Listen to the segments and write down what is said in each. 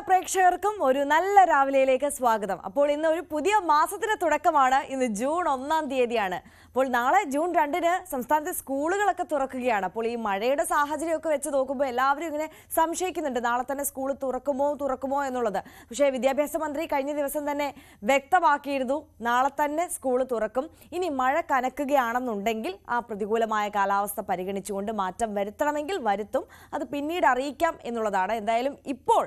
പ്രേക്ഷകർക്കും ഒരു നല്ല രാവിലെയിലേക്ക് സ്വാഗതം. അപ്പോൾ ഇന്ന് ഒരു പുതിയ മാസത്തിന്റെ തുടക്കമാണ്. ഇന്ന് ജൂൺ 1-ാം തീയതിയാണ്. അപ്പോൾ നാളെ ജൂൺ 2-ന് സംസ്ഥാനത്തെ സ്കൂളുകളൊക്കെ തുറക്കുകയാണ്. അപ്പോൾ ഈ മഴയുടെ സാഹചര്യമൊക്കെ വെച്ച് നോക്കുമ്പോൾ എല്ലാവരും ഇങ്ങനെ സംശയിക്കുന്നുണ്ട്, നാളെ തന്നെ സ്കൂൾ തുറക്കുമോ എന്നുള്ളത്. പക്ഷേ വിദ്യാഭ്യാസ മന്ത്രി കഴിഞ്ഞ ദിവസം തന്നെ വ്യക്തമാക്കിയിരുന്നു, നാളെ തന്നെ സ്കൂൾ തുറക്കും. ഇനി മഴ കനക്കുകയാണെന്നുണ്ടെങ്കിൽ ആ പ്രതികൂലമായ കാലാവസ്ഥ പരിഗണിച്ചുകൊണ്ട് മാറ്റം വരുത്തണമെങ്കിൽ വരുത്തും, അത് പിന്നീട് അറിയിക്കാം എന്നുള്ളതാണ്. എന്തായാലും ഇപ്പോൾ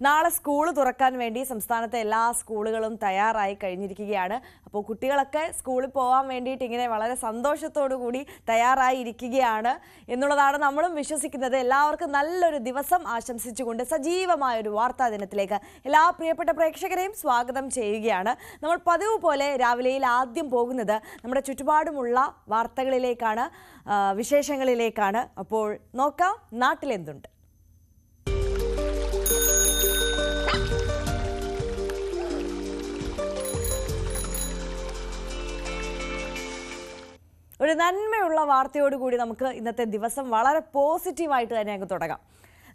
നാളെ സ്കൂൾ തുറക്കാൻ വേണ്ടി സംസ്ഥാനത്തെ എല്ലാ സ്കൂളുകളും തയ്യാറായി കഴിഞ്ഞിരിക്കുകയാണ്. അപ്പോൾ കുട്ടികളൊക്കെ സ്കൂളിൽ പോകാൻ വേണ്ടിയിട്ട് ഇങ്ങനെ വളരെ സന്തോഷത്തോടു കൂടി തയ്യാറായി ഇരിക്കുകയാണ് എന്നുള്ളതാണ് നമ്മളും വിശ്വസിക്കുന്നത്. എല്ലാവർക്കും നല്ലൊരു ദിവസം ആശംസിച്ചുകൊണ്ട് സജീവമായൊരു വാർത്താ ദിനത്തിലേക്ക് എല്ലാ പ്രിയപ്പെട്ട പ്രേക്ഷകരെയും സ്വാഗതം ചെയ്യുകയാണ്. നമ്മൾ പതിവ് പോലെ രാവിലെയിൽ ആദ്യം പോകുന്നത് നമ്മുടെ ചുറ്റുപാടുമുള്ള വാർത്തകളിലേക്കാണ്, വിശേഷങ്ങളിലേക്കാണ്. അപ്പോൾ നോക്കാം നാട്ടിലെന്തുണ്ട്. ഒരു നന്മയുള്ള വാർത്തയോടുകൂടി നമുക്ക് ഇന്നത്തെ ദിവസം വളരെ പോസിറ്റീവായിട്ട് തന്നെ അങ്ങ് തുടങ്ങാം.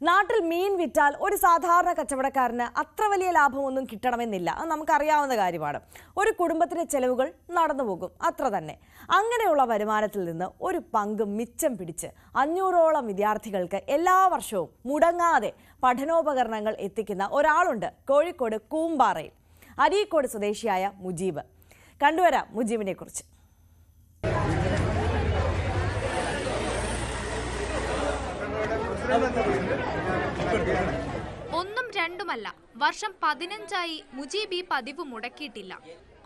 നാട്ടിൽ മീൻ വിറ്റാൽ ഒരു സാധാരണ കച്ചവടക്കാരന് അത്ര വലിയ ലാഭമൊന്നും കിട്ടണമെന്നില്ല, അത് നമുക്കറിയാവുന്ന കാര്യമാണ്. ഒരു കുടുംബത്തിൻ്റെ ചെലവുകൾ നടന്നു പോകും, അത്ര തന്നെ. അങ്ങനെയുള്ള വരുമാനത്തിൽ നിന്ന് ഒരു പങ്ക് മിച്ചം പിടിച്ച് 500ഓളം വിദ്യാർത്ഥികൾക്ക് എല്ലാ വർഷവും മുടങ്ങാതെ പഠനോപകരണങ്ങൾ എത്തിക്കുന്ന ഒരാളുണ്ട് കോഴിക്കോട് കൂമ്പാറയിൽ. അരീക്കോട് സ്വദേശിയായ മുജീബ്. കണ്ടുവരാം മുജീബിനെ കുറിച്ച്. ഒന്നും രണ്ടുമല്ല, വർഷം 15ആയി മുജീബ് ഈ പതിവ് മുടക്കിയിട്ടില്ല.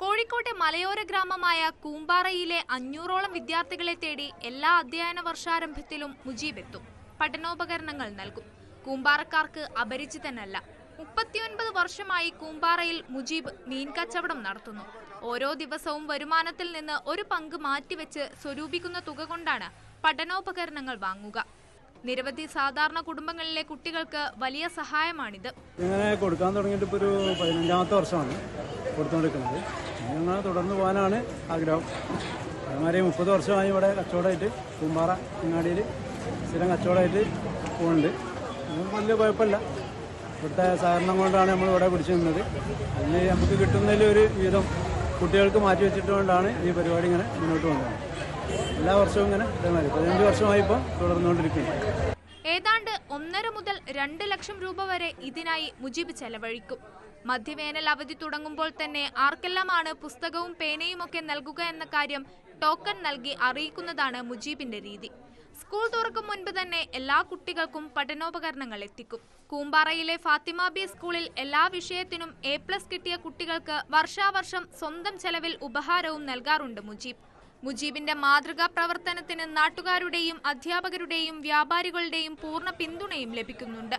കോഴിക്കോട്ടെ മലയോര ഗ്രാമമായ കൂമ്പാറയിലെ 500ഓളം വിദ്യാർത്ഥികളെ തേടി എല്ലാ അധ്യയന വർഷാരംഭത്തിലും മുജീബ് എത്തും. പഠനോപകരണങ്ങൾ നൽകും. കൂമ്പാറക്കാർക്ക് അപരിചിതനല്ല. 39 വർഷമായി കൂമ്പാറയിൽ മുജീബ് മീൻ കച്ചവടം നടത്തുന്നു. ഓരോ ദിവസവും വരുമാനത്തിൽ നിന്ന് ഒരു പങ്ക് മാറ്റിവെച്ച് സ്വരൂപിക്കുന്ന തുക കൊണ്ടാണ് പഠനോപകരണങ്ങൾ വാങ്ങുക. നിരവധി സാധാരണ കുടുംബങ്ങളിലെ കുട്ടികൾക്ക് വലിയ സഹായമാണിത്. ഇങ്ങനെ കൊടുക്കാൻ തുടങ്ങിയിട്ട് ഇപ്പോൾ ഒരു 15ാമത്തെ വർഷമാണ് കൊടുത്തുകൊണ്ടിരിക്കുന്നത്. ഞങ്ങൾ തുടർന്ന് പോകാനാണ് ആഗ്രഹം. അതുമാതിരി 30 വർഷമായി ഇവിടെ കച്ചവടമായിട്ട് കൂമ്പാറ അങ്ങാടിയിൽ സ്ഥിരം കച്ചവടമായിട്ട് പോകുന്നുണ്ട്. വലിയ കുഴപ്പമില്ല. ഇവിടുത്തെ സഹകരണം കൊണ്ടാണ് നമ്മൾ ഇവിടെ പിടിച്ചു നിന്നത്. അതിന് നമുക്ക് കിട്ടുന്നതിൽ ഒരു വീതം കുട്ടികൾക്ക് മാറ്റി വെച്ചിട്ടുകൊണ്ടാണ് ഈ പരിപാടി ഇങ്ങനെ മുന്നോട്ട് കൊണ്ടുപോകുന്നത്. എല്ലാ വർഷവും ഇങ്ങനെ 15 വർഷമായി ഇപ്പോൾ തുടർന്നുകൊണ്ടിരിക്കുന്നു. ഏതാണ്ട് 1.5 മുതൽ 2 ലക്ഷം രൂപ വരെ ഇതിനായി മുജീബ് ചെലവഴിക്കും. മധ്യവേനൽ അവധി തുടങ്ങുമ്പോൾ തന്നെ ആർക്കെല്ലാമാണ് പുസ്തകവും പേനയും ഒക്കെ നൽകുക എന്ന കാര്യം ടോക്കൺ നൽകി അറിയിക്കുന്നതാണ് മുജീബിന്റെ രീതി. സ്കൂൾ തുറക്കും മുൻപ് തന്നെ എല്ലാ കുട്ടികൾക്കും പഠനോപകരണങ്ങൾ എത്തിക്കും. കൂമ്പാറയിലെ ഫാത്തിമ ബി സ്കൂളിൽ എല്ലാ വിഷയത്തിനും A+ കിട്ടിയ കുട്ടികൾക്ക് വർഷാവർഷം സ്വന്തം ചെലവിൽ ഉപഹാരവും നൽകാറുണ്ട് മുജീബ്. മുജീബിന്റെ മാതൃകാ പ്രവർത്തനത്തിന് നാട്ടുകാരുടെയും അധ്യാപകരുടെയും വ്യാപാരികളുടെയും പൂർണ്ണ പിന്തുണയും ലഭിക്കുന്നുണ്ട്.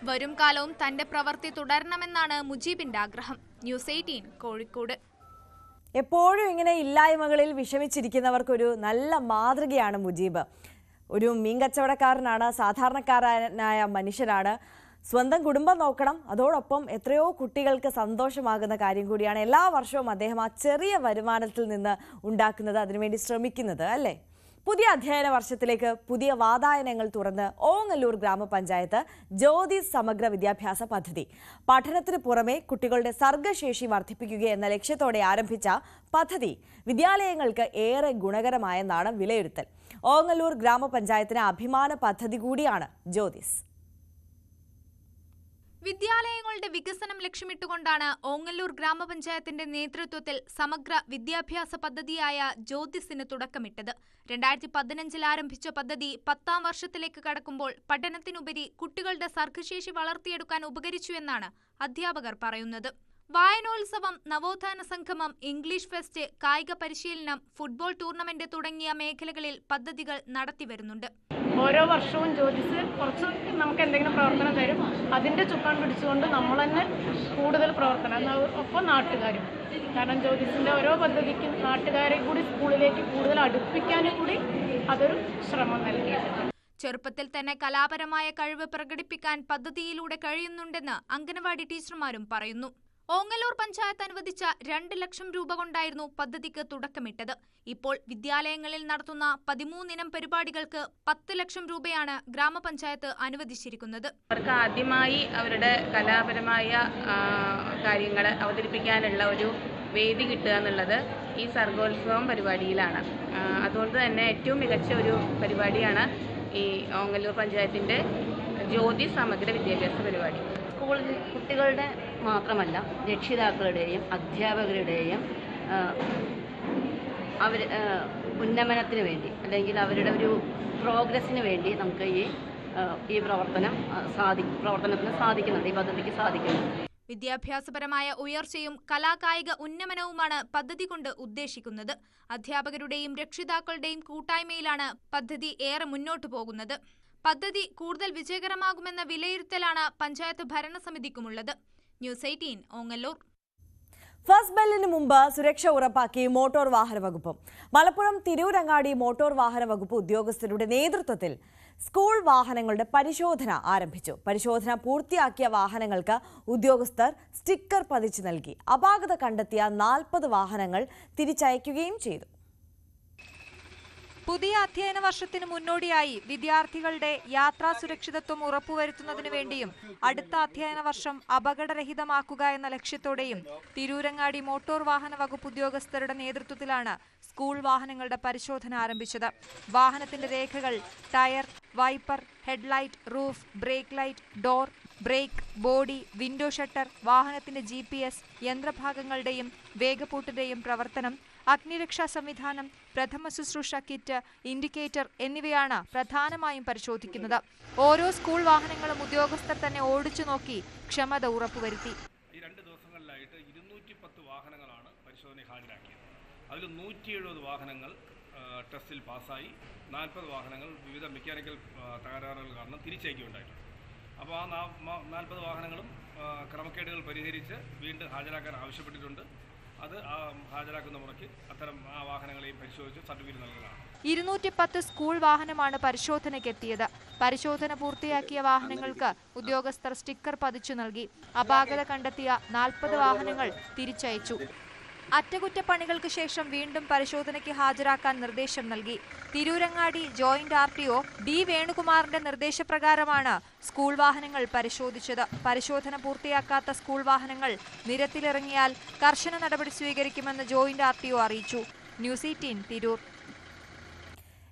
വരും കാലവും തന്റെ പ്രവൃത്തി തുടരണമെന്നാണ് മുജീബിന്റെ ആഗ്രഹം. ന്യൂസ് 18 കോഴിക്കോട്. എപ്പോഴും ഇങ്ങനെ ഇല്ലായ്മകളിൽ വിഷമിച്ചിരിക്കുന്നവർക്കൊരു നല്ല മാതൃകയാണ് മുജീബ്. ഒരു മീൻ കച്ചവടക്കാരനാണ്, സാധാരണക്കാരനായ മനുഷ്യനാണ്. സ്വന്തം കുടുംബം നോക്കണം, അതോടൊപ്പം എത്രയോ കുട്ടികൾക്ക് സന്തോഷമാകുന്ന കാര്യം കൂടിയാണ് എല്ലാ വർഷവും അദ്ദേഹം ആ ചെറിയ വരുമാനത്തിൽ നിന്ന് ഉണ്ടാക്കുന്നത്, അതിനുവേണ്ടി ശ്രമിക്കുന്നത് അല്ലേ. പുതിയ അധ്യയന വർഷത്തിലേക്ക് പുതിയ വാതായനങ്ങൾ തുറന്ന് ഓങ്ങല്ലൂർ ഗ്രാമപഞ്ചായത്ത് ജ്യോതി സമഗ്ര വിദ്യാഭ്യാസ പദ്ധതി. പഠനത്തിന് പുറമെ കുട്ടികളുടെ സർഗശേഷി വർദ്ധിപ്പിക്കുക എന്ന ലക്ഷ്യത്തോടെ ആരംഭിച്ച പദ്ധതി വിദ്യാലയങ്ങൾക്ക് ഏറെ ഗുണകരമായെന്നാണ് വിലയിരുത്തൽ. ഓങ്ങല്ലൂർ ഗ്രാമപഞ്ചായത്തിന് അഭിമാന പദ്ധതി കൂടിയാണ് ജ്യോതിസ്. വിദ്യാലയങ്ങളുടെ വികസനം ലക്ഷ്യമിട്ടുകൊണ്ടാണ് ഓങ്ങല്ലൂർ ഗ്രാമപഞ്ചായത്തിന്റെ നേതൃത്വത്തിൽ സമഗ്ര വിദ്യാഭ്യാസ പദ്ധതിയായ ജ്യോതിസിന് തുടക്കമിട്ടത്. 2015 ആരംഭിച്ച പദ്ധതി 10ാം വർഷത്തിലേക്ക് കടക്കുമ്പോൾ പഠനത്തിനുപരി കുട്ടികളുടെ സർഗശേഷി വളർത്തിയെടുക്കാൻ ഉപകരിച്ചുവെന്നാണ് അധ്യാപകർ പറയുന്നത്. വായനോത്സവം, നവോത്ഥാന സംഗമം, ഇംഗ്ലീഷ് ഫെസ്റ്റ്, കായിക പരിശീലനം, ഫുട്ബോൾ ടൂർണമെന്റ് തുടങ്ങിയ മേഖലകളിൽ പദ്ധതികൾ നടത്തിവരുന്നുണ്ട്. ഓരോ വർഷവും ജ്യോതിസ് കുറച്ച് നമുക്ക് എന്തെങ്കിലും പ്രവർത്തനം തരും. അതിൻ്റെ ചുക്കാൻ പിടിച്ചുകൊണ്ട് നമ്മൾ തന്നെ കൂടുതൽ പ്രവർത്തനം, ഒപ്പം നാട്ടുകാരും. കാരണം ജ്യോതിസിൻ്റെ ഓരോ പദ്ധതിക്കും നാട്ടുകാരെ കൂടി സ്കൂളിലേക്ക് കൂടുതൽ അടുപ്പിക്കാനും കൂടി അതൊരു ശ്രമം നൽകിയിട്ടുണ്ട്. ചെറുപ്പത്തിൽ തന്നെ കലാപരമായ കഴിവ് പ്രകടിപ്പിക്കാൻ പദ്ധതിയിലൂടെ കഴിയുന്നുണ്ടെന്ന് അംഗനവാടി ടീച്ചർമാരും പറയുന്നു. ഓങ്ങല്ലൂർ പഞ്ചായത്ത് അനുവദിച്ച 2 ലക്ഷം രൂപ കൊണ്ടായിരുന്നു പദ്ധതിക്ക് തുടക്കമിട്ടത്. ഇപ്പോൾ വിദ്യാലയങ്ങളിൽ നടത്തുന്ന 13 ഇനം പരിപാടികൾക്ക് 10 ലക്ഷം രൂപയാണ് ഗ്രാമപഞ്ചായത്ത് അനുവദിച്ചിരിക്കുന്നത്. അവർക്ക് ആദ്യമായി അവരുടെ കലാപരമായ കാര്യങ്ങൾ അവതരിപ്പിക്കാനുള്ള ഒരു വേദി കിട്ടുക എന്നുള്ളത് ഈ സർഗോത്സവം പരിപാടിയിലാണ്. അതുകൊണ്ട് തന്നെ ഏറ്റവും മികച്ച ഒരു പരിപാടിയാണ് ഈ ഓങ്ങല്ലൂർ പഞ്ചായത്തിൻ്റെ ജ്യോതി സമഗ്ര വിദ്യാഭ്യാസ പരിപാടി. സ്കൂളിൽ കുട്ടികളുടെ മാത്രമല്ല രക്ഷിതാക്കളുടെയും അധ്യാപകരുടെയും അവർ ഉന്നമനത്തിന് വേണ്ടി അല്ലെങ്കിൽ അവരുടെ ഒരു പ്രോഗ്രസ്സിന് വേണ്ടി നമുക്ക് ഈ പ്രവർത്തനത്തിന് സാധിക്കുന്നുണ്ട്, ഈ പദ്ധതിക്ക് സാധിക്കുന്നുണ്ട്. വിദ്യാഭ്യാസപരമായ ഉയർച്ചയും കലാകായിക ഉന്നമനവുമാണ് പദ്ധതി കൊണ്ട് ഉദ്ദേശിക്കുന്നത്. അധ്യാപകരുടെയും രക്ഷിതാക്കളുടെയും കൂട്ടായ്മയിലാണ് പദ്ധതി ഏറെ മുന്നോട്ടു പോകുന്നത്. പദ്ധതി കൂടുതൽ വിജയകരമാകുമെന്ന വിലയിരുത്തലാണ് പഞ്ചായത്ത് ഭരണസമിതിക്കുമുള്ളത്. ന്യൂസ് 18 ഓങ്ങല്ലൂർ. ഫസ്റ്റ് ബെല്ലിന് മുമ്പ് സുരക്ഷ ഉറപ്പാക്കി മോട്ടോർ വാഹന വകുപ്പ്. മലപ്പുറം തിരൂരങ്ങാടി മോട്ടോർ വാഹന വകുപ്പ് ഉദ്യോഗസ്ഥരുടെ നേതൃത്വത്തിൽ സ്കൂൾ വാഹനങ്ങളുടെ പരിശോധന ആരംഭിച്ചു. പരിശോധന പൂർത്തിയാക്കിയ വാഹനങ്ങൾക്ക് ഉദ്യോഗസ്ഥർ സ്റ്റിക്കർ പതിച്ചു നൽകി. അപാകത കണ്ടെത്തിയ 40 വാഹനങ്ങൾ തിരിച്ചയക്കുകയും ചെയ്തു. പുതിയ അധ്യയന വർഷത്തിന് മുന്നോടിയായി വിദ്യാർത്ഥികളുടെ യാത്രാ സുരക്ഷിതത്വം ഉറപ്പുവരുത്തുന്നതിനു വേണ്ടിയും അടുത്ത അധ്യയന വർഷം അപകടരഹിതമാക്കുക എന്ന ലക്ഷ്യത്തോടെയും തിരൂരങ്ങാടി മോട്ടോർ വാഹന വകുപ്പ് ഉദ്യോഗസ്ഥരുടെ നേതൃത്വത്തിലാണ് സ്കൂൾ വാഹനങ്ങളുടെ പരിശോധന ആരംഭിച്ചത്. വാഹനത്തിന്റെ രേഖകൾ tyre, wiper, headlight, roof, brake light, door, brake, body, window shutter, വാഹനത്തിന്റെ GPS, യന്ത്രഭാഗങ്ങളുടെയും വേഗപ്പൂട്ടിന്റെയും പ്രവർത്തനം, അഗ്നിരക്ഷാ സംവിധാനം, പ്രഥമ ശുശ്രൂഷ കിറ്റ്, ഇൻഡിക്കേറ്റർ എന്നിവയാണ് പ്രധാനമായും പരിശോധിക്കുന്നത്. ഓരോ സ്കൂൾ വാഹനങ്ങളും ഉദ്യോഗസ്ഥർ തന്നെ ഓടിച്ചു നോക്കി ക്ഷമത ഉറപ്പുവരുത്തി. ഈ 2 ദിവസങ്ങളിലായിട്ട് 210 വാഹനങ്ങളാണ് പരിശോധനയ്ക്ക് ഹാജരാക്കിയത്. അതിൽ 170 വാഹനങ്ങൾ ടെസ്റ്റിൽ പാസ്സായി, 40 വാഹനങ്ങൾ വിവിധ മെക്കാനിക്കൽ തകരാറുകൾ കാരണം തിരിച്ചയക്കുകയുണ്ടായിട്ടുണ്ട്. അപ്പോൾ ആ 40 വാഹനങ്ങളും ക്രമക്കേടുകൾ പരിഹരിച്ച് വീണ്ടും ഹാജരാക്കാൻ ആവശ്യപ്പെട്ടിട്ടുണ്ട്. അത് ഹാജരാക്കുന്ന മുറയ്ക്ക് അത്തരം ആ വാഹനങ്ങളെയും പരിശോധിച്ച് സർട്ടിഫിക്കറ്റ് നൽകുന്നതാണ്. 210 സ്കൂൾ വാഹനമാണ് പരിശോധനയ്ക്കെത്തിയത്. പരിശോധന പൂർത്തിയാക്കിയ വാഹനങ്ങൾക്ക് ഉദ്യോഗസ്ഥർ സ്റ്റിക്കർ പതിച്ചു നൽകി. അപാകത കണ്ടെത്തിയ 40 വാഹനങ്ങൾ തിരിച്ചയച്ചു. അറ്റകുറ്റപ്പണികൾക്ക് ശേഷം വീണ്ടും പരിശോധനയ്ക്ക് ഹാജരാക്കാൻ നിർദ്ദേശം നൽകി. തിരൂരങ്ങാടി ജോയിന്റ് RTO D വേണുകുമാറിന്റെ നിർദ്ദേശപ്രകാരമാണ് സ്കൂൾ വാഹനങ്ങൾ പരിശോധിച്ചത്. പരിശോധന പൂർത്തിയാക്കാത്ത സ്കൂൾ വാഹനങ്ങൾ നിരത്തിലിറങ്ങിയാൽ കർശന നടപടി സ്വീകരിക്കുമെന്ന് ജോയിന്റ് RTO അറിയിച്ചു. ന്യൂസ് 18 തിരൂർ.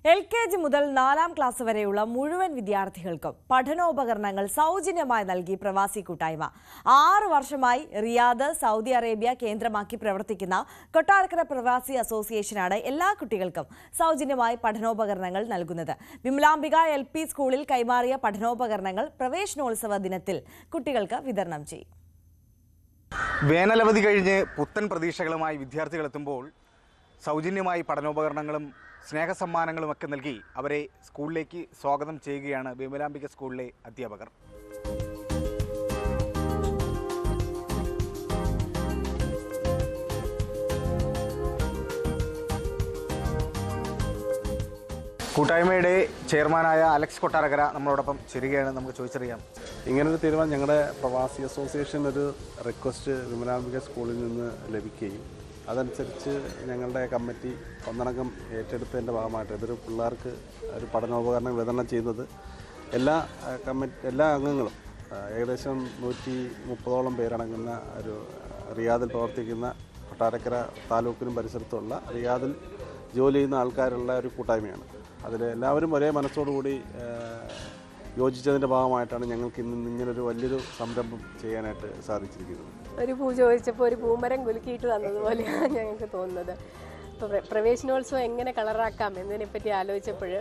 LKG മുതൽ 4ാം ക്ലാസ് വരെയുള്ള മുഴുവൻ വിദ്യാർത്ഥികൾക്കും പഠനോപകരണങ്ങൾ സൗജന്യമായി നൽകി പ്രവാസി കൂട്ടായ്മ. 6 വർഷമായി റിയാദ്, സൗദി അറേബ്യ കേന്ദ്രമാക്കി പ്രവർത്തിക്കുന്ന കൊട്ടാരക്കര പ്രവാസി അസോസിയേഷനാണ് എല്ലാ കുട്ടികൾക്കും സൗജന്യമായി പഠനോപകരണങ്ങൾ നൽകുന്നത്. വിമലാംബിക LP സ്കൂളിൽ കൈമാറിയ പഠനോപകരണങ്ങൾ പ്രവേശനോത്സവ ദിനത്തിൽ കുട്ടികൾക്ക് വിതരണം ചെയ്യും. വേനലവധി കഴിഞ്ഞ് പുത്തൻ പ്രതീക്ഷകളുമായി വിദ്യാർത്ഥികൾ എത്തുമ്പോൾ സൗജന്യമായി പഠനോപകരണങ്ങളും സ്നേഹസമ്മാനങ്ങളുമൊക്കെ നൽകി അവരെ സ്കൂളിലേക്ക് സ്വാഗതം ചെയ്യുകയാണ് വിമലാംബിക സ്കൂളിലെ അധ്യാപകർ. കൂട്ടായ്മയുടെ ചെയർമാനായ അലക്സ് കൊട്ടാരക്കര നമ്മളോടൊപ്പം ചേരുകയാണ്. നമുക്ക് ചോദിച്ചറിയാം, ഇങ്ങനൊരു തീരുമാനം ഞങ്ങളുടെ പ്രവാസി അസോസിയേഷൻ ഒരു റിക്വസ്റ്റ് വിമലാംബിക സ്കൂളിൽ നിന്ന് ലഭിക്കുകയും അതനുസരിച്ച് ഞങ്ങളുടെ കമ്മിറ്റി ഒന്നടങ്കം ഏറ്റെടുത്തതിൻ്റെ ഭാഗമായിട്ട് ഇതൊരു പിള്ളേർക്ക് ഒരു പഠനോപകരണം വിതരണം ചെയ്യുന്നത് എല്ലാ അംഗങ്ങളും ഏകദേശം 130ഓളം പേരടങ്ങുന്ന ഒരു റിയാദിൽ പ്രവർത്തിക്കുന്ന കൊട്ടാരക്കര താലൂക്കിനും പരിസരത്തുള്ള റിയാദിൽ ജോലി ചെയ്യുന്ന ആൾക്കാരുള്ള ഒരു കൂട്ടായ്മയാണ്. അതിൽ എല്ലാവരും ഒരേ മനസ്സോടുകൂടി യോജിച്ചതിൻ്റെ ഭാഗമായിട്ടാണ് ഞങ്ങൾക്ക് ഇന്ന് ഇങ്ങനൊരു വലിയൊരു സംരംഭം ചെയ്യാനായിട്ട് സാധിച്ചിരിക്കുന്നത്. ഒരു പൂ ചോദിച്ചപ്പോൾ ഒരു പൂമരം കുലുക്കിയിട്ട് തന്നതുപോലെയാണ് ഞങ്ങൾക്ക് തോന്നുന്നത്. ഇപ്പോൾ പ്രവേശനോത്സവം എങ്ങനെ കളറാക്കാം എന്നതിനെപ്പറ്റി ആലോചിച്ചപ്പോൾ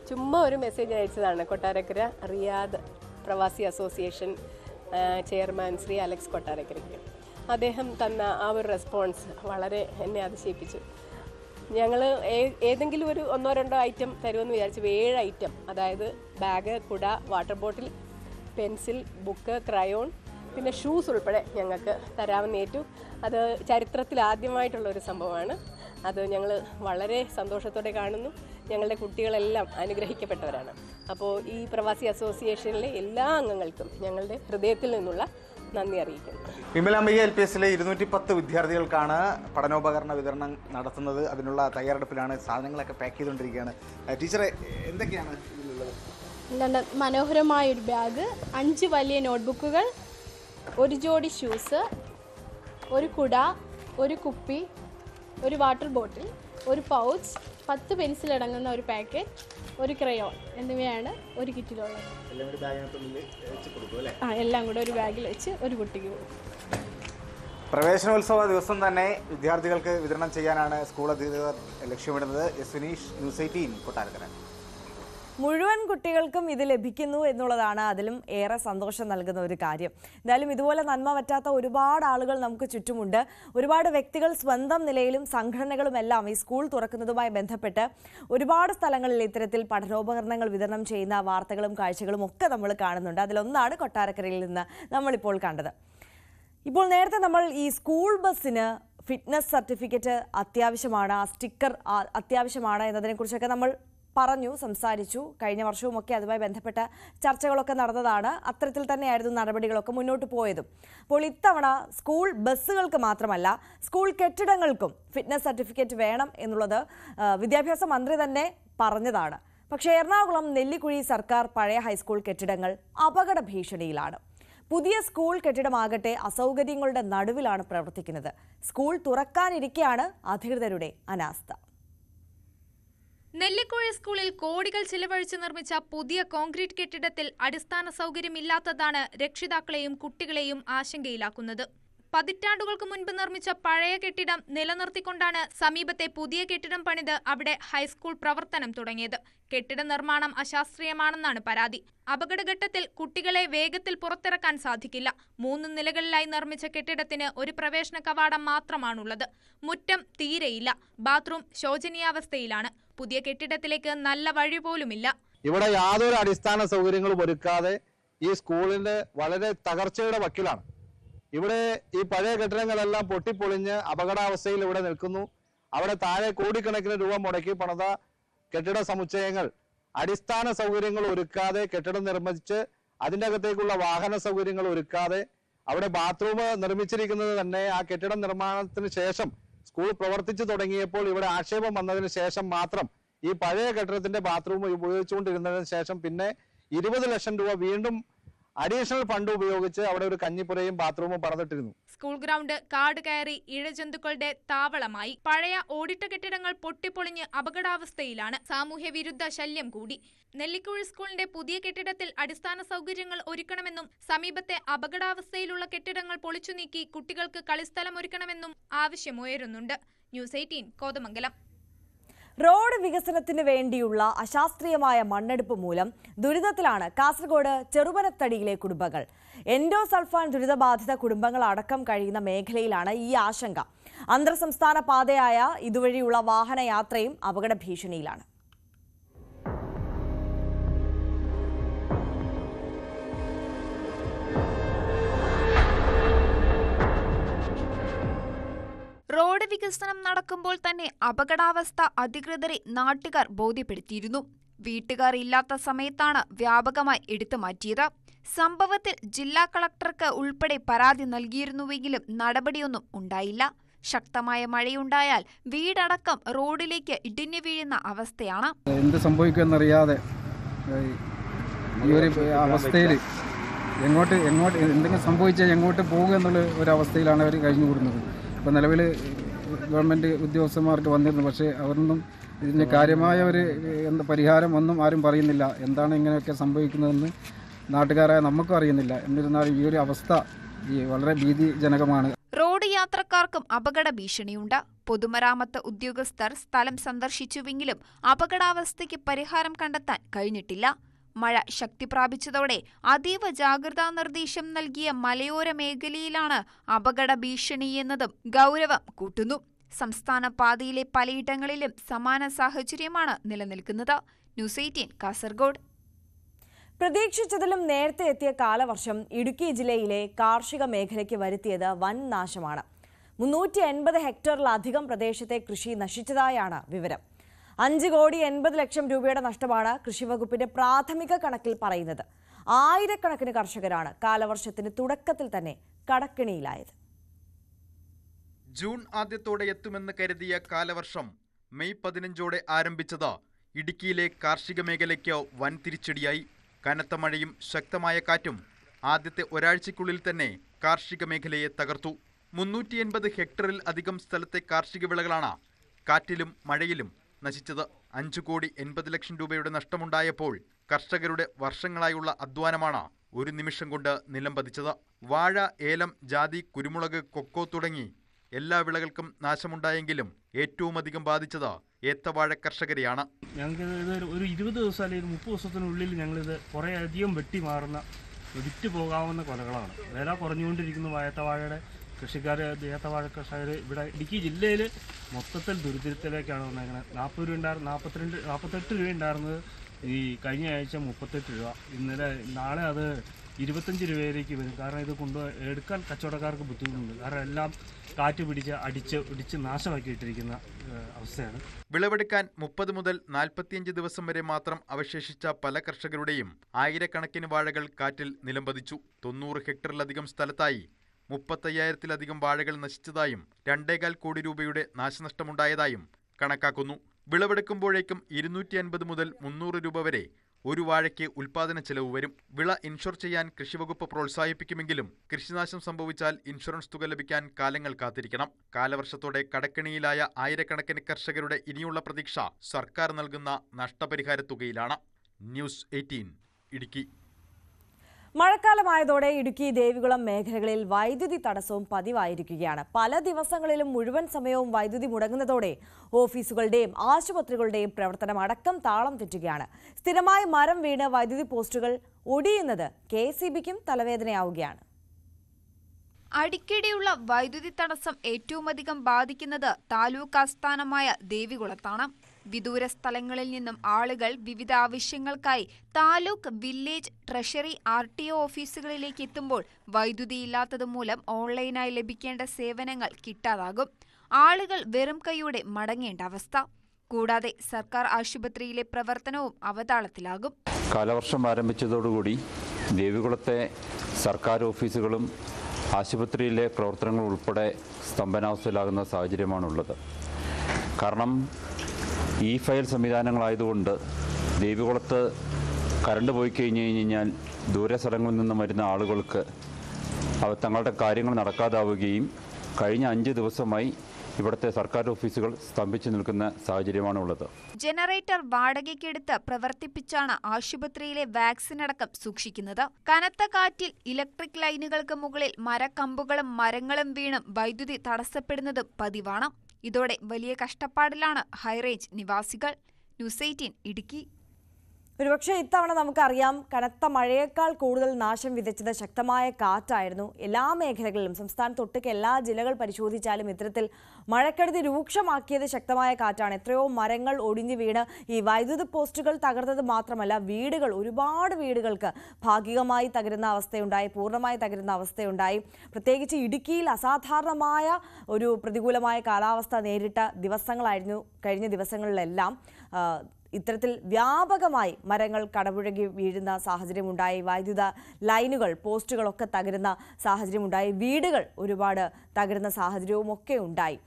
ചുമ്മാ ഒരു മെസ്സേജ് അയച്ചതാണ് കൊട്ടാരക്കര റിയാദ് പ്രവാസി അസോസിയേഷൻ ചെയർമാൻ ശ്രീ അലക്സ് കൊട്ടാരക്കരയ്ക്ക്. അദ്ദേഹം തന്ന ആ ഒരു റെസ്പോൺസ് വളരെ എന്നെ അതിശയിപ്പിച്ചു. ഞങ്ങൾ ഏതെങ്കിലും ഒരു 1-2 ഐറ്റം തരുമെന്ന് വിചാരിച്ചു. 7 ഐറ്റം, അതായത് ബാഗ്, കുട, water bottle, pencil, book, crayon, പിന്നെ ഷൂസ് ഉൾപ്പെടെ ഞങ്ങൾക്ക് തരാമെന്ന് ഏറ്റു. അത് ചരിത്രത്തിൽ ആദ്യമായിട്ടുള്ളൊരു സംഭവമാണ്. അത് ഞങ്ങൾ വളരെ സന്തോഷത്തോടെ കാണുന്നു. ഞങ്ങളുടെ കുട്ടികളെല്ലാം അനുഗ്രഹിക്കപ്പെട്ടവരാണ്. അപ്പോൾ ഈ പ്രവാസി അസോസിയേഷനിലെ എല്ലാ അംഗങ്ങൾക്കും ഞങ്ങളുടെ ഹൃദയത്തിൽ നിന്നുള്ള നന്ദി അറിയിക്കുന്നു. വിമലാംബിക LPSലെ 210 വിദ്യാർത്ഥികൾക്കാണ് പഠനോപകരണ വിതരണം നടത്തുന്നത്. അതിനുള്ള തയ്യാറെടുപ്പിലാണ്. സാധനങ്ങളൊക്കെ പാക്ക് ചെയ്തുകൊണ്ടിരിക്കുകയാണ്. ടീച്ചറെ, എന്തൊക്കെയാണ് ഇതിലുള്ളത്? നല്ല മനോഹരമായ ഒരു ബാഗ്, 5 വലിയ നോട്ട്ബുക്കുകൾ, ഒരു ജോഡി ഷൂസ്, ഒരു കുട, ഒരു കുപ്പി, ഒരു വാട്ടർ ബോട്ടിൽ, ഒരു പൗച്ച്, 10 പെൻസിൽ അടങ്ങുന്ന ഒരു പാക്കറ്റ്, ഒരു ക്രയോൺ എന്നിവയാണ് ഒരു കിറ്റിലുള്ളത്. എല്ലാം കൂടെ ഒരു ബാഗിൽ വെച്ച് ഒരു കുട്ടിക്ക് കൊടുക്കും. പ്രവേശനോത്സവ ദിവസം തന്നെ വിദ്യാർത്ഥികൾക്ക് വിതരണം ചെയ്യാനാണ് സ്കൂൾ അധികൃതർ ലക്ഷ്യമിടുന്നത്. സുനീഷ്, ന്യൂസ് 18 കൊട്ടാരക്കര. മുഴുവൻ കുട്ടികൾക്കും ഇത് ലഭിക്കുന്നു എന്നുള്ളതാണ് അതിലും ഏറെ സന്തോഷം നൽകുന്ന ഒരു കാര്യം. എന്തായാലും ഇതുപോലെ നന്മ പറ്റാത്ത ഒരുപാട് ആളുകൾ നമുക്ക് ചുറ്റുമുണ്ട്. ഒരുപാട് വ്യക്തികൾ സ്വന്തം നിലയിലും സംഘടനകളും എല്ലാം ഈ സ്കൂൾ തുറക്കുന്നതുമായി ബന്ധപ്പെട്ട് ഒരുപാട് സ്ഥലങ്ങളിൽ ഇത്തരത്തിൽ പഠനോപകരണങ്ങൾ വിതരണം ചെയ്യുന്ന വാർത്തകളും കാഴ്ചകളും ഒക്കെ നമ്മൾ കാണുന്നുണ്ട്. അതിലൊന്നാണ് കൊട്ടാരക്കരയിൽ നിന്ന് നമ്മളിപ്പോൾ കണ്ടത്. ഇപ്പോൾ നേരത്തെ നമ്മൾ ഈ സ്കൂൾ ബസ്സിന് ഫിറ്റ്നസ് സർട്ടിഫിക്കറ്റ് അത്യാവശ്യമാണ്, ആ സ്റ്റിക്കർ അത്യാവശ്യമാണ് എന്നതിനെക്കുറിച്ചൊക്കെ നമ്മൾ സംസാരിച്ചു. കഴിഞ്ഞ വർഷവുമൊക്കെ അതുമായി ബന്ധപ്പെട്ട ചർച്ചകളൊക്കെ നടന്നതാണ്. അത്തരത്തിൽ തന്നെയായിരുന്നു നടപടികളൊക്കെ മുന്നോട്ട് പോയതും. അപ്പോൾ ഇത്തവണ സ്കൂൾ ബസ്സുകൾക്ക് മാത്രമല്ല, സ്കൂൾ കെട്ടിടങ്ങൾക്കും ഫിറ്റ്നസ് സർട്ടിഫിക്കറ്റ് വേണം എന്നുള്ളത് വിദ്യാഭ്യാസ മന്ത്രി തന്നെ പറഞ്ഞതാണ്. പക്ഷേ എറണാകുളം നെല്ലിക്കുഴി സർക്കാർ പഴയ ഹൈസ്കൂൾ കെട്ടിടങ്ങൾ അപകട ഭീഷണിയിലാണ്. പുതിയ സ്കൂൾ കെട്ടിടമാകട്ടെ അസൗകര്യങ്ങളുടെ നടുവിലാണ് പ്രവർത്തിക്കുന്നത്. സ്കൂൾ തുറക്കാനിരിക്കെയാണ് അധികൃതരുടെ അനാസ്ഥ. നെല്ലിക്കുഴി സ്കൂളിൽ കോടികൾ ചിലവഴിച്ച് നിർമ്മിച്ച പുതിയ കോൺക്രീറ്റ് കെട്ടിടത്തിൽ അടിസ്ഥാന സൗകര്യമില്ലാത്തതാണ് രക്ഷിതാക്കളെയും കുട്ടികളെയും ആശങ്കയിലാക്കുന്നത്. പതിറ്റാണ്ടുകൾക്ക് മുൻപ് നിർമ്മിച്ച പഴയ കെട്ടിടം നിലനിർത്തിക്കൊണ്ടാണ് സമീപത്തെ പുതിയ കെട്ടിടം പണിത് അവിടെ ഹൈസ്കൂൾ പ്രവർത്തനം തുടങ്ങിയത്. കെട്ടിട നിർമ്മാണം അശാസ്ത്രീയമാണെന്നാണ് പരാതി. അപകടഘട്ടത്തിൽ കുട്ടികളെ വേഗത്തിൽ പുറത്തിറക്കാൻ സാധിക്കില്ല. 3 നിലകളിലായി നിർമ്മിച്ച കെട്ടിടത്തിന് ഒരു പ്രവേശന കവാടം മാത്രമാണുള്ളത്. മുറ്റം തീരെയില്ല. ബാത്റൂം ശോചനീയാവസ്ഥയിലാണ്. പുതിയ കെട്ടിടത്തിലേക്ക് നല്ല വഴി പോലുമില്ല. ഇവിടെ യാതൊരു അടിസ്ഥാന സൗകര്യങ്ങളും ഒരുക്കാതെ ഈ സ്കൂളിന്റെ വളരെ തകർച്ചയുടെ വക്കിലാണ്. ഇവിടെ ഈ പഴയ കെട്ടിടങ്ങളെല്ലാം പൊട്ടിപ്പൊളിഞ്ഞ് അപകടാവസ്ഥയിൽ ഇവിടെ നിൽക്കുന്നു. അവിടെ താഴെ കോടിക്കണക്കിന് രൂപ മുടക്കി പണിത കെട്ടിട സമുച്ചയങ്ങൾ അടിസ്ഥാന സൗകര്യങ്ങൾ ഒരുക്കാതെ കെട്ടിടം നിർമ്മിച്ച് അതിൻ്റെ അകത്തേക്കുള്ള വാഹന സൗകര്യങ്ങൾ ഒരുക്കാതെ അവിടെ ബാത്റൂം നിർമ്മിച്ചിരിക്കുന്നത് തന്നെ ആ കെട്ടിടം നിർമ്മാണത്തിന് ശേഷം സ്കൂൾ പ്രവർത്തിച്ചു തുടങ്ങിയപ്പോൾ ഇവിടെ ആക്ഷേപം വന്നതിന് ശേഷം മാത്രം ഈ പഴയ കെട്ടിടത്തിന്റെ ബാത്റൂം ഉപയോഗിച്ചുകൊണ്ടിരുന്നതിന് ശേഷം പിന്നെ 20 ലക്ഷം രൂപ വീണ്ടും അഡീഷണൽ ഫണ്ട് ഉപയോഗിച്ച് അവിടെ ഒരു കഞ്ഞിപ്പുരയും ബാത്റൂമും പണിതിട്ടിരുന്നു. സ്കൂൾ ഗ്രൗണ്ട് കാട് കയറി ഇഴജന്തുക്കളുടെ താവളമായി. പഴയ ഓടിട്ട കെട്ടിടങ്ങൾ പൊട്ടിപ്പൊളിഞ്ഞ് അപകടാവസ്ഥയിലാണ്. സാമൂഹ്യ വിരുദ്ധ ശല്യം കൂടി. നെല്ലിക്കുഴി സ്കൂളിന്റെ പുതിയ കെട്ടിടത്തിൽ അടിസ്ഥാന സൗകര്യങ്ങൾ ഒരുക്കണമെന്നും സമീപത്തെ അപകടാവസ്ഥയിലുള്ള കെട്ടിടങ്ങൾ പൊളിച്ചു നീക്കി കുട്ടികൾക്ക് കളിസ്ഥലം ഒരുക്കണമെന്നും ആവശ്യമുയരുന്നുണ്ട്. ന്യൂസ് 18 കോതമംഗലം. റോഡ് വികസനത്തിന് വേണ്ടിയുള്ള അശാസ്ത്രീയമായ മണ്ണെടുപ്പ് മൂലം ദുരിതത്തിലാണ് കാസർഗോഡ് ചെറുപനത്തടിയിലെ കുടുംബങ്ങൾ. എൻഡോസൾഫാൻ ദുരിതബാധിത കുടുംബങ്ങൾ അടക്കം കഴിയുന്ന മേഖലയിലാണ് ഈ ആശങ്ക. അന്തർ സംസ്ഥാന പാതയായ ഇതുവഴിയുള്ള വാഹനയാത്രയും അപകട ഭീഷണിയിലാണ്. റോഡ് വികസനം നടക്കുമ്പോൾ തന്നെ അപകടാവസ്ഥ അധികൃതരെ നാട്ടുകാർ ബോധ്യപ്പെടുത്തിയിരുന്നു. വീട്ടുകാർ ഇല്ലാത്ത സമയത്താണ് വ്യാപകമായി എടുത്തു മാറ്റിയത്. സംഭവത്തിൽ ജില്ലാ കളക്ടർക്ക് ഉൾപ്പെടെ പരാതി നൽകിയിരുന്നുവെങ്കിലും നടപടിയൊന്നും ഉണ്ടായില്ല. ശക്തമായ മഴയുണ്ടായാൽ വീടടക്കം റോഡിലേക്ക് ഇടിഞ്ഞു വീഴുന്ന അവസ്ഥയാണ്. എന്ത് സംഭവിക്കുമെന്നറിയാതെ ഈ ഒരു അവസ്ഥയിൽ എങ്ങോട്ട് എന്തെങ്കിലും സംഭവിച്ചാൽ എങ്ങോട്ട് പോകുക എന്നുള്ള ഒരവസ്ഥയിലാണ് അവർ കഴിഞ്ഞു കൂടുന്നത്. ഇപ്പോൾ നിലവിൽ ഗവൺമെൻറ് ഉദ്യോഗസ്ഥന്മാർക്ക് വന്നിരുന്നു. പക്ഷേ അവരൊന്നും ഇതിന് കാര്യമായ ഒരു പരിഹാരം ഒന്നും ആരും പറയുന്നില്ല. എന്താണ് ഇങ്ങനെയൊക്കെ സംഭവിക്കുന്നതെന്ന് നാട്ടുകാരായ നമുക്കും അറിയുന്നില്ല. എന്നിരുന്നാലും ഈ ഒരു അവസ്ഥ വളരെ ഭീതിജനകമാണ്. റോഡ് യാത്രക്കാർക്കും അപകട ഭീഷണിയുണ്ട്. പൊതുമരാമത്ത് ഉദ്യോഗസ്ഥർ സ്ഥലം സന്ദർശിച്ചുവെങ്കിലും അപകടാവസ്ഥയ്ക്ക് പരിഹാരം കണ്ടെത്താൻ കഴിഞ്ഞിട്ടില്ല. മഴ ശക്തി പ്രാപിച്ചതോടെ അതീവ ജാഗ്രതാ നിർദ്ദേശം നൽകിയ മലയോര മേഖലയിലാണ് അപകട ഭീഷണിയെന്നതും ഗൗരവം കൂട്ടുന്നു. സംസ്ഥാന പാതയിലെ പലയിടങ്ങളിലും സമാന സാഹചര്യമാണ് നിലനിൽക്കുന്നത്. ന്യൂസ് 18 കാസർഗോഡ്. പ്രതീക്ഷിച്ചതിലും നേരത്തെ എത്തിയ കാലവർഷം ഇടുക്കി ജില്ലയിലെ കാർഷിക മേഖലയ്ക്ക് വരുത്തിയത് വൻ നാശമാണ്. 380 ഹെക്ടറിലധികം പ്രദേശത്തെ കൃഷി നശിച്ചതായാണ് വിവരം. 5,80,00,000 രൂപയുടെ നഷ്ടമാണ് കൃഷിവകുപ്പിന്റെ പ്രാഥമിക കണക്കിൽ പറയുന്നത്. ആയിരക്കണക്കിന് കർഷകരാണ് കാലവർഷത്തിന് തുടക്കത്തിൽ തന്നെ കടക്കിണിയിലായത്. ജൂൺ ആദ്യത്തോടെ എത്തുമെന്ന് കരുതിയ കാലവർഷം മെയ് 15 ആരംഭിച്ചത് ഇടുക്കിയിലെ കാർഷിക മേഖലയ്ക്ക് വൻ തിരിച്ചടിയായി. കനത്ത മഴയും ശക്തമായ കാറ്റും ആദ്യത്തെ ഒരാഴ്ചയ്ക്കുള്ളിൽ തന്നെ കാർഷിക മേഖലയെ തകർത്തു. 380 ഹെക്ടറിൽ അധികം സ്ഥലത്തെ കാർഷിക വിളകളാണ് കാറ്റിലും മഴയിലും നശിച്ചത്. 5,80,00,000 രൂപയുടെ നഷ്ടമുണ്ടായപ്പോൾ കർഷകരുടെ വർഷങ്ങളായുള്ള അധ്വാനമാണ് ഒരു നിമിഷം കൊണ്ട് നിലം പതിച്ചത്. വാഴ, ഏലം, ജാതി, കുരുമുളക്, കൊക്കോ തുടങ്ങി എല്ലാ വിളകൾക്കും നാശമുണ്ടായെങ്കിലും ഏറ്റവും അധികം ബാധിച്ചത് ഏത്തവാഴ കർഷകരെയാണ്. ഞങ്ങൾക്ക് ഇത് ഒരു 20 ദിവസം അല്ലെങ്കിൽ 30 ദിവസത്തിനുള്ളിൽ ഞങ്ങളിത് കുറേ അധികം വെട്ടി മാറുന്ന വിറ്റ് പോകാവുന്ന കൊലകളാണ്. വില കുറഞ്ഞുകൊണ്ടിരിക്കുന്നു ഏത്തവാഴയുടെ കൃഷിക്കാർ. ഏത്തവാഴ കർഷകർ ഇവിടെ ഇടുക്കി ജില്ലയിൽ മൊത്തത്തിൽ ദുരിതത്തിലേക്കാണ് വന്നേക്കുന്നത്. 40 രൂപ ഉണ്ടായിരുന്നു, 48 രൂപ ഉണ്ടായിരുന്നത് ഈ കഴിഞ്ഞ ആഴ്ച 38 രൂപ. ഇന്നലെ നാളെ അത് 25 രൂപയിലേക്ക് വരും. കാരണം ഇത് എടുക്കാൻ കച്ചവടക്കാർക്ക് ബുദ്ധിമുട്ടുണ്ട്. കാരണം എല്ലാം കാറ്റ് പിടിച്ച് ഇടിച്ച് നാശമാക്കിയിട്ടിരിക്കുന്ന അവസ്ഥയാണ്. വിളവെടുക്കാൻ 30 മുതൽ 45 ദിവസം വരെ മാത്രം അവശേഷിച്ച പല കർഷകരുടെയും ആയിരക്കണക്കിന് വാഴകൾ കാറ്റിൽ നിലംപതിച്ചു. 90 ഹെക്ടറിലധികം സ്ഥലത്തായി 35,000-ലധികം വാഴകൾ നശിച്ചതായും 2.25 കോടി രൂപയുടെ നാശനഷ്ടമുണ്ടായതായും കണക്കാക്കുന്നു. വിളവെടുക്കുമ്പോഴേക്കും 250 മുതൽ 300 രൂപ വരെ ഒരു വാഴയ്ക്ക് ഉൽപാദന ചെലവ് വരും. വിള ഇൻഷുർ ചെയ്യാൻ കൃഷിവകുപ്പ് പ്രോത്സാഹിപ്പിക്കുമെങ്കിലും കൃഷിനാശം സംഭവിച്ചാൽ ഇൻഷുറൻസ് തുക ലഭിക്കാൻ കാലങ്ങൾ കാത്തിരിക്കണം. കാലവർഷത്തോടെ കടക്കെണിയിലായ ആയിരക്കണക്കിന് കർഷകരുടെ ഇനിയുള്ള പ്രതീക്ഷ സർക്കാർ നൽകുന്ന നഷ്ടപരിഹാര തുകയിലാണ്. ന്യൂസ് 18 ഇടുക്കി. മഴക്കാലമായതോടെ ഇടുക്കി ദേവികുളം മേഖലകളിൽ വൈദ്യുതി തടസ്സവും പതിവായിരിക്കുകയാണ്. പല ദിവസങ്ങളിലും മുഴുവൻ സമയവും വൈദ്യുതി മുടങ്ങുന്നതോടെ ഓഫീസുകളുടെയും ആശുപത്രികളുടെയും പ്രവർത്തനം അടക്കം താളം തെറ്റുകയാണ്. സ്ഥിരമായി മരം വീണ് വൈദ്യുതി പോസ്റ്റുകൾ ഒടിയുന്നത് KSEBയ്ക്കും തലവേദനയാവുകയാണ്. അടിക്കടിയുള്ള വൈദ്യുതി തടസ്സം ഏറ്റവുമധികം ബാധിക്കുന്നത് താലൂക്ക് ആസ്ഥാനമായ ദേവികുളത്താണ്. വിദൂര സ്ഥലങ്ങളിൽ നിന്നും ആളുകൾ വിവിധ ആവശ്യങ്ങൾക്കായി താലൂക്ക്, വില്ലേജ്, ട്രഷറി, RTO ഓഫീസുകളിലേക്ക് എത്തുമ്പോൾ വൈദ്യുതിയില്ലാത്തതുമൂലം ഓൺലൈനായി ലഭിക്കേണ്ട സേവനങ്ങൾ കിട്ടാതാകും. ആളുകൾ വെറും കൈയോടെ മടങ്ങേണ്ട അവസ്ഥ. കൂടാതെ സർക്കാർ ആശുപത്രിയിലെ പ്രവർത്തനവും അവതാളത്തിലാകും. കാലവർഷം ആരംഭിച്ചതോടുകൂടി ദേവികുളത്തെ സർക്കാർ ഓഫീസുകളും ആശുപത്രിയിലെ പ്രവർത്തനങ്ങൾ ഉൾപ്പെടെ സ്തംഭനാവസ്ഥയിലാകുന്ന സാഹചര്യമാണുള്ളത്. കാരണം ഫയൽ സംവിധാനങ്ങളായതുകൊണ്ട് ദേവികുളത്ത് കറണ്ട് പോയി കഴിഞ്ഞാൽ ദൂര സ്ഥലങ്ങളിൽ നിന്നും വരുന്ന ആളുകൾക്ക് തങ്ങളുടെ കാര്യങ്ങൾ നടക്കാതാവുകയും കഴിഞ്ഞ 5 ദിവസമായി ഇവിടുത്തെ സർക്കാർ ഓഫീസുകൾ സ്തംഭിച്ചു നിൽക്കുന്ന സാഹചര്യമാണുള്ളത്. ജനറേറ്റർ വാടകയ്ക്കെടുത്ത് പ്രവർത്തിപ്പിച്ചാണ് ആശുപത്രിയിലെ വാക്സിൻ അടക്കം സൂക്ഷിക്കുന്നത്. കനത്ത കാറ്റിൽ ഇലക്ട്രിക് ലൈനുകൾക്ക് മുകളിൽ മരക്കമ്പുകളും മരങ്ങളും വീണും വൈദ്യുതി തടസ്സപ്പെടുന്നതും പതിവാണ്. ഇതോടെ വലിയ കഷ്ടപ്പാടിലാണ് ഹൈറേഞ്ച് നിവാസികൾ. ന്യൂസ് 18 ഇടുക്കി. ഒരുപക്ഷെ ഇത്തവണ നമുക്കറിയാം, കനത്ത മഴയേക്കാൾ കൂടുതൽ നാശം വിതച്ചത് ശക്തമായ കാറ്റായിരുന്നു. എല്ലാ മേഖലകളിലും സംസ്ഥാനത്തൊട്ടുക്ക് എല്ലാ ജില്ലകൾ പരിശോധിച്ചാലും ഇത്തരത്തിൽ മഴക്കെടുതി രൂക്ഷമാക്കിയത് ശക്തമായ കാറ്റാണ്. എത്രയോ മരങ്ങൾ ഒടിഞ്ഞു വീണ് ഈ വൈദ്യുതി പോസ്റ്റുകൾ തകർന്നത് മാത്രമല്ല, ഒരുപാട് വീടുകൾക്ക് ഭാഗികമായി തകരുന്ന അവസ്ഥയുണ്ടായി, പൂർണ്ണമായി തകരുന്ന അവസ്ഥയുണ്ടായി. പ്രത്യേകിച്ച് ഇടുക്കിയിൽ അസാധാരണമായ ഒരു പ്രതികൂലമായ കാലാവസ്ഥ നേരിട്ട ദിവസങ്ങളായിരുന്നു കഴിഞ്ഞ ദിവസങ്ങളിലെല്ലാം. ഇത്തരത്തിൽ വ്യാപകമായി മരങ്ങൾ കടപുഴകി വീഴുന്ന സാഹചര്യമുണ്ടായി, വൈദ്യുത ലൈനുകൾ, പോസ്റ്റുകളൊക്കെ തകരുന്ന സാഹചര്യമുണ്ടായി, വീടുകൾ ഒരുപാട് തകരുന്ന സാഹചര്യവും ഒക്കെ ഉണ്ടായി.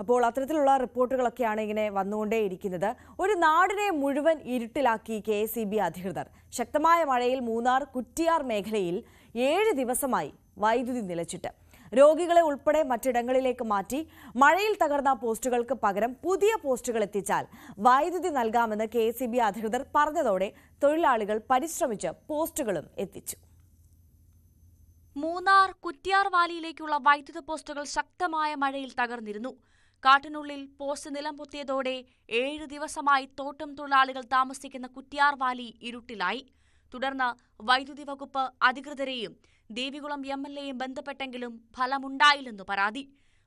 അപ്പോൾ അത്തരത്തിലുള്ള റിപ്പോർട്ടുകളൊക്കെയാണ് ഇങ്ങനെ വന്നുകൊണ്ടേയിരിക്കുന്നത്. ഒരു നാടിനെ മുഴുവൻ ഇരുട്ടിലാക്കി KSEB അധികൃതർ. ശക്തമായ മഴയിൽ മൂന്നാർ, കുറ്റിയാർ മേഖലയിൽ 7 ദിവസമായി വൈദ്യുതി നിലച്ചിട്ട് രോഗികളെ ഉൾപ്പെടെ മറ്റിടങ്ങളിലേക്ക് മാറ്റി. മഴയിൽ തകർന്ന പോസ്റ്റുകൾക്ക് പകരം പുതിയ പോസ്റ്റുകൾ എത്തിച്ചാൽ വൈദ്യുതി നൽകാമെന്ന് KSEB അധികൃതർ പറഞ്ഞതോടെ തൊഴിലാളികൾ പരിശ്രമിച്ച് പോസ്റ്റുകളും എത്തിച്ചു. മൂന്നാർ, കുറ്റിയാർ വാലിയിലേക്കുള്ള വൈദ്യുത പോസ്റ്റുകൾ ശക്തമായ മഴയിൽ തകർന്നിരുന്നു. കാട്ടിനുള്ളിൽ പോസ്റ്റ് നിലം പൊത്തിയതോടെ 7 ദിവസമായി തോട്ടം തൊഴിലാളികൾ താമസിക്കുന്ന കുറ്റിയാർ വാലി ഇരുട്ടിലായി. തുടർന്ന് വൈദ്യുതി വകുപ്പ് അധികൃതരെയും ദേവികുളം MLAയും ബന്ധപ്പെട്ടെങ്കിലും ഫലമുണ്ടായില്ലെന്നു പരാതി.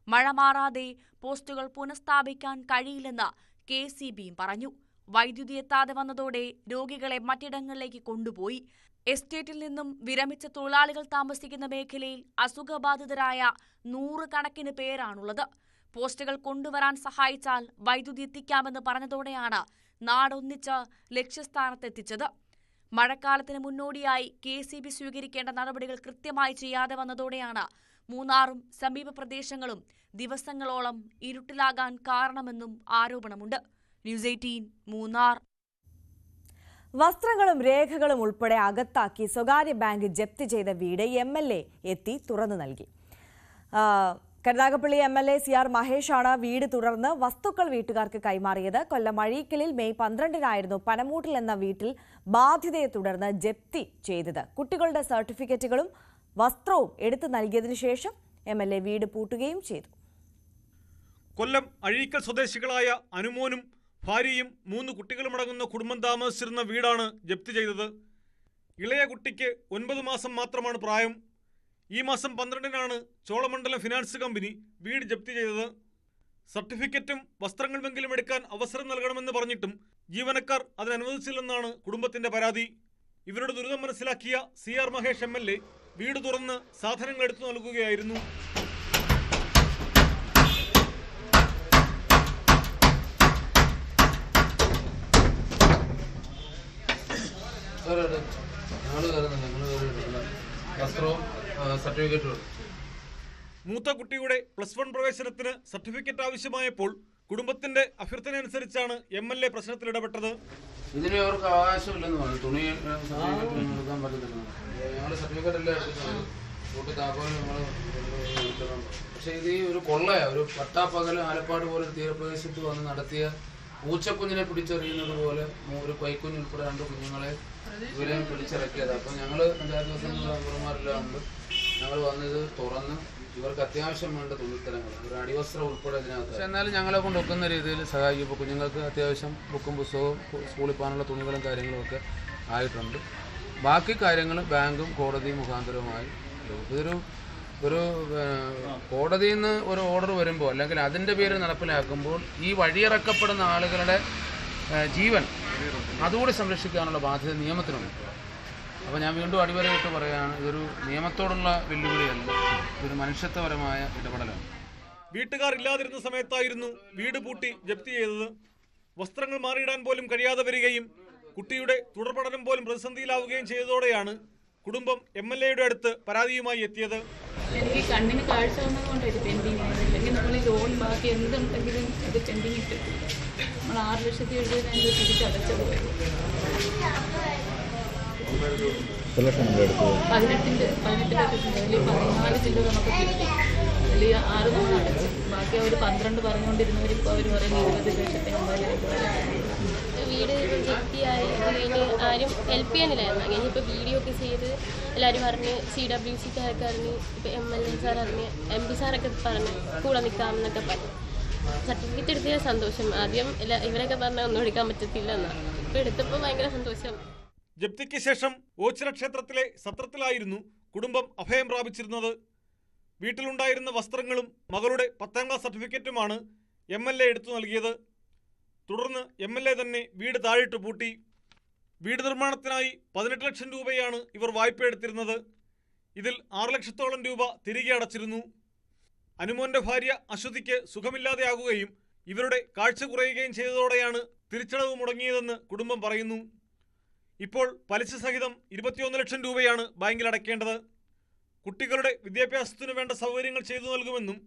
മഴ മാറാതെ പോസ്റ്റുകൾ പുനഃസ്ഥാപിക്കാൻ കഴിയില്ലെന്ന് KSEBയും പറഞ്ഞു. വൈദ്യുതി എത്താതെ വന്നതോടെ രോഗികളെ മറ്റിടങ്ങളിലേക്ക് കൊണ്ടുപോയി. എസ്റ്റേറ്റിൽ നിന്നും വിരമിച്ച തൊഴിലാളികൾ താമസിക്കുന്ന മേഖലയിൽ അസുഖബാധിതരായ 100 കണക്കിന് പേരാണുള്ളത്. പോസ്റ്റുകൾ കൊണ്ടുവരാൻ സഹായിച്ചാൽ വൈദ്യുതി എത്തിക്കാമെന്ന് പറഞ്ഞതോടെയാണ് നാടൊന്നിച്ച് ലക്ഷ്യസ്ഥാനത്തെത്തിച്ചത്. മഴക്കാലത്തിന് മുന്നോടിയായി KCB സ്വീകരിക്കേണ്ട നടപടികൾ കൃത്യമായി ചെയ്യാതെ വന്നതോടെയാണ് മൂന്നാറും സമീപ പ്രദേശങ്ങളും ദിവസങ്ങളോളം ഇരുട്ടിലാകാൻ കാരണമെന്നും ആരോപണമുണ്ട്. ന്യൂസ് 18 മൂന്നാർ. വസ്ത്രങ്ങളും രേഖകളും ഉൾപ്പെടെ അകത്താക്കി സ്വകാര്യ ബാങ്ക് ജപ്തി ചെയ്ത വീട് MLA എത്തി തുറന്നു നൽകി. കരുനാഗപ്പള്ളി MLA CR മഹേഷാണ് വീട് തുറന്ന് വസ്തുക്കൾ വീട്ടുകാർക്ക് കൈമാറിയത്. കൊല്ലം അഴീക്കലിൽ മെയ് 12-നായിരുന്നു പനമൂട്ടിൽ എന്ന വീട്ടിൽ ബാധ്യതയെ തുടർന്ന് ജപ്തി ചെയ്തത്. കുട്ടികളുടെ സർട്ടിഫിക്കറ്റുകളും വസ്ത്രവും എടുത്തു നൽകിയതിനു ശേഷം MLA വീട് പൂട്ടുകയും ചെയ്തു. കൊല്ലം അഴീക്കൽ സ്വദേശികളായ അനുമോനും ഭാര്യയും 3 കുട്ടികളുമടങ്ങുന്ന കുടുംബം താമസിച്ചിരുന്ന വീടാണ് ജപ്തി ചെയ്തത്. ഇളയ കുട്ടിക്ക് 9 മാസം മാത്രമാണ് പ്രായം. ഈ മാസം 12-നാണ് ചോളമണ്ഡലം ഫിനാൻസ് കമ്പനി വീട് ജപ്തി ചെയ്തത്. സർട്ടിഫിക്കറ്റും വസ്ത്രങ്ങളുമെങ്കിലും എടുക്കാൻ അവസരം നൽകണമെന്ന് പറഞ്ഞിട്ടും ജീവനക്കാർ അതിനനുവദിച്ചില്ലെന്നാണ് കുടുംബത്തിന്റെ പരാതി. ഇവരുടെ ദുരിതം മനസ്സിലാക്കിയ CR മഹേഷ് MLA വീട് തുറന്ന് സാധനങ്ങൾ എടുത്തു നൽകുകയായിരുന്നു. മൂത്ത കുട്ടിയുടെ +1 പ്രവേശനത്തിന് സർട്ടിഫിക്കറ്റ് ആവശ്യമായപ്പോൾ കുടുംബത്തിന്റെ അഭ്യർത്ഥന അനുസരിച്ചാണ് MLA പ്രശ്നത്തിൽ ഇടപെട്ടത്. ഇതിന് അവർക്ക് അവകാശമില്ലെന്ന് പറഞ്ഞു. തുണി എടുക്കാൻ പറ്റത്തില്ല. ഞങ്ങൾ സർട്ടിഫിക്കറ്റ് എല്ലാം എടുക്കുന്നത് കൂട്ടി താക്കോൽ നമ്മൾ. പക്ഷേ ഇത് ഒരു കൊള്ളയാ, ഒരു പട്ടാപ്പകൽ ആലപ്പാട് പോലെ ഒരു തീരപ്രദേശത്ത് വന്ന് നടത്തിയ പൂച്ചക്കുഞ്ഞിനെ പിടിച്ചെറിയുന്നത് പോലെ ഒരു കൈക്കുഞ്ഞ് ഉൾപ്പെടെ 2 കുഞ്ഞുങ്ങളെ ഇവരെയും പിടിച്ചിറക്കിയത്. അപ്പോൾ ഞങ്ങൾ 5-6 ദിവസം മെമ്പർമാരെല്ലാം ഉണ്ട്. ഞങ്ങൾ വന്നത് തുറന്ന് ഇവർക്ക് അത്യാവശ്യം വേണ്ട തുണിത്തരങ്ങൾ, ഒരു അടിവസ്ത്രം ഉൾപ്പെടെ ഇതിനകത്ത്. പക്ഷേ എന്നാലും ഞങ്ങളെ കൊണ്ട് ഒക്കുന്ന രീതിയിൽ സഹായിക്കും. ഇപ്പോൾ കുഞ്ഞുങ്ങൾക്ക് അത്യാവശ്യം ബുക്കും പുസ്തകവും സ്കൂളിൽ പോകാനുള്ള തുണികളും കാര്യങ്ങളും ഒക്കെ ആയിട്ടുണ്ട്. ബാക്കി കാര്യങ്ങൾ ബാങ്കും കോടതിയും മുഖാന്തരവുമായി. ഒരു കോടതിയിൽ നിന്ന് ഒരു ഓർഡർ വരുമ്പോൾ അല്ലെങ്കിൽ അതിൻ്റെ പേര് നടപ്പിലാക്കുമ്പോൾ ഈ വഴിയിറക്കപ്പെടുന്ന ആളുകളുടെ ജീവൻ അതുകൂടി സംരക്ഷിക്കാനുള്ള ബാധ്യത നിയമത്തിനുണ്ട്. അപ്പോൾ ഞാൻ വീണ്ടും അടിവരയിട്ട് പറയുകയാണ്, ഇതൊരു നിയമത്തോടുള്ള വെല്ലുവിളിയല്ല, ഇതൊരു മനുഷ്യത്വപരമായ ഇടപെടലാണ്. വീട്ടുകാർ ഇല്ലാതിരുന്ന സമയത്തായിരുന്നു വീട് പൂട്ടി ജപ്തി ചെയ്തത്. വസ്ത്രങ്ങൾ മാറിയിടാൻ പോലും കഴിയാതെ വരികയും കുട്ടിയുടെ തുടർ പഠനം പോലും പ്രതിസന്ധിയിലാവുകയും ചെയ്തതോടെയാണ് കുടുംബം MLAയുടെ അടുത്ത് പരാതിയുമായി എത്തിയത്. എനിക്ക് കണ്ണിന് കാഴ്ച വന്നതുകൊണ്ട് ഒരു പെൻഡിങ് ആണ്. അല്ലെങ്കിൽ നമ്മൾ ലോൺ ബാക്കി എന്തുണ്ടെങ്കിലും ഇത് പെൻഡിങ് ഇട്ടിട്ടില്ല. നമ്മൾ 6,70,000 തിരിച്ചടച്ചത് വരും. 18 അതിൽ 14 ചില്ലറ നമുക്ക് കിട്ടി. അതിൽ 6 തവണ അടച്ചു. ബാക്കി അവർ 12 പറഞ്ഞുകൊണ്ടിരുന്നവർ ഇപ്പോൾ അവർ പറയുന്നത് 20,50,000. വീട് ജപ്തിയായി കഴിഞ്ഞ് ആരും ഹെൽപ്പ് ചെയ്യാനില്ലായിരുന്നു. അങ്ങനെ ഇപ്പോൾ വീഡിയോ ഒക്കെ ചെയ്ത് എല്ലാവരും പറഞ്ഞ് CWCക്കാരൊക്കെ അറിഞ്ഞ്, ഇപ്പോൾ MLA സാർ അറിഞ്ഞ്, MP സാറൊക്കെ പറഞ്ഞ് കൂടെ നിൽക്കാമെന്നൊക്കെ പറഞ്ഞു. സർട്ടിഫിക്കറ്റ് എടുത്തതിൽ സന്തോഷം. ആദ്യം ഇവരൊക്കെ പറഞ്ഞാൽ ഒന്നും എടുക്കാൻ പറ്റത്തില്ല എന്നാണ്. ഇപ്പോൾ എടുത്തപ്പോൾ ഭയങ്കര സന്തോഷം. ജപ്തിക്ക് ശേഷം ഓച്ചിറ ക്ഷേത്രത്തിലെ സത്രത്തിലായിരുന്നു കുടുംബം അഭയം പ്രാപിച്ചിരുന്നത്. വീട്ടിലുണ്ടായിരുന്ന വസ്ത്രങ്ങളും മകളുടെ 10ാം ക്ലാസ് സർട്ടിഫിക്കറ്റുമാണ് MLA എടുത്തു നൽകിയത്. തുടർന്ന് MLA തന്നെ വീട് താഴിട്ട് പൂട്ടി. വീട് നിർമ്മാണത്തിനായി 18 ലക്ഷം രൂപയാണ് ഇവർ വായ്പ എടുത്തിരുന്നത്. ഇതിൽ 6 ലക്ഷത്തോളം രൂപ തിരികെ അടച്ചിരുന്നു. അനുമോന്റെ ഭാര്യ അശ്വതിക്ക് സുഖമില്ലാതെയാകുകയും ഇവരുടെ കാഴ്ച കുറയുകയും ചെയ്തതോടെയാണ് തിരിച്ചടവ് മുടങ്ങിയതെന്ന് കുടുംബം പറയുന്നു. ഇപ്പോൾ പലിശ സഹിതം 21 ലക്ഷം രൂപയാണ് ബാങ്കിൽ അടയ്ക്കേണ്ടത്. കുട്ടികളുടെ വിദ്യാഭ്യാസത്തിനു വേണ്ട സൗകര്യങ്ങൾ ചെയ്തു നൽകുമെന്നും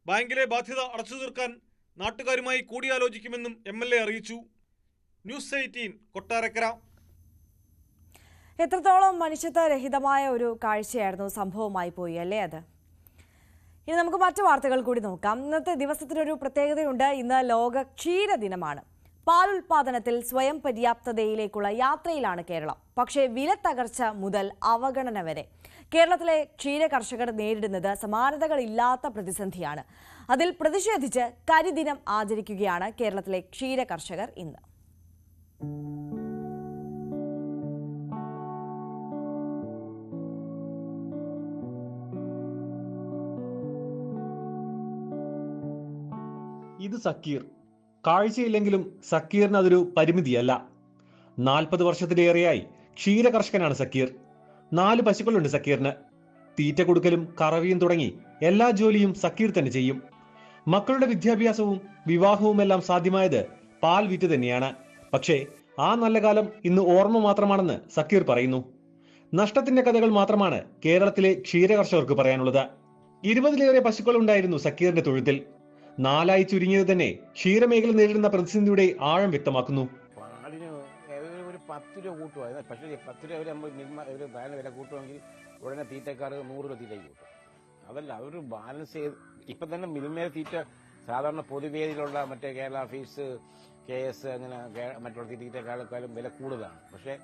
ബാങ്കിലെ ബാധ്യത അടച്ചു തീർക്കാൻ നാട്ടുകാരുമായി കൂടിയാലോചിക്കുമെന്നും MLA അറിയിച്ചു. ന്യൂസ് 18 കൊട്ടാരക്കര. എത്രത്തോളം മനുഷ്യത്വരഹിതമായ ഒരു കാഴ്ചയായിരുന്നു സംഭവമായി പോയി അല്ലേ അത്. ഇനി നമുക്ക് മറ്റു വാർത്തകൾ കൂടി നോക്കാം. ഇന്നത്തെ ദിവസത്തിനൊരു പ്രത്യേകതയുണ്ട്. ഇന്ന് ലോക ക്ഷീര ദിനമാണ്. പാലുൽപാദനത്തിൽ സ്വയം പര്യാപ്തതയിലേക്കുള്ള യാത്രയിലാണ് കേരളം. പക്ഷേ വില തകർച്ച മുതൽ അവഗണന വരെ കേരളത്തിലെ ക്ഷീര കർഷകർ നേരിടുന്നത് സമാനതകളില്ലാത്ത പ്രതിസന്ധിയാണ്. അതിൽ പ്രതിഷേധിച്ച് കരിദിനം ആചരിക്കുകയാണ് കേരളത്തിലെ ക്ഷീര കർഷകർ ഇന്ന്. ഇത് സക്കീർ. കാഴ്ചയില്ലെങ്കിലും സക്കീറിന് അതൊരു പരിമിതിയല്ല. 40 വർഷത്തിലേറെയായി ക്ഷീര കർഷകനാണ് സക്കീർ. 4 പശുക്കളുണ്ട് സക്കീറിന്. തീറ്റ കൊടുക്കലും കറവിയും തുടങ്ങി എല്ലാ ജോലിയും സക്കീർ തന്നെ ചെയ്യും. മക്കളുടെ വിദ്യാഭ്യാസവും വിവാഹവും എല്ലാം സാധ്യമായത് പാൽ വിറ്റ് തന്നെയാണ്. പക്ഷേ ആ നല്ല കാലം ഇന്ന് ഓർമ്മ മാത്രമാണെന്ന് സക്കീർ പറയുന്നു. നഷ്ടത്തിന്റെ കഥകൾ മാത്രമാണ് കേരളത്തിലെ ക്ഷീരകർഷകർക്ക് പറയാനുള്ളത്. 20-ലേറെ പശുക്കൾ ഉണ്ടായിരുന്നു സക്കീറിന്റെ തൊഴുത്തിൽ. 4 ചുരുങ്ങിയത് തന്നെ ക്ഷീരമേഖല നേരിടുന്ന പ്രതിസന്ധിയുടെ ആഴം വ്യക്തമാക്കുന്നു. പാലിന് ഒരു 10 രൂപ കൂട്ടുമായിരുന്നു. പക്ഷേ 10 രൂപ ഒരു പാലിന് വില കൂട്ടുമെങ്കിൽ ഉടനെ തീറ്റക്കാർ 100 രൂപ തീറ്റയ്ക്ക് കൂട്ടും. അതല്ല, അതൊരു ബാലൻസ് ചെയ്ത് ഇപ്പം തന്നെ മിൽമേൽ തീറ്റ സാധാരണ പൊതുവേദിയിലുള്ള മറ്റേ കേരള ഫീസ്, KS അങ്ങനെ മറ്റുള്ള തീറ്റക്കാളെക്കാളും വില കൂടുതലാണ്. പക്ഷേ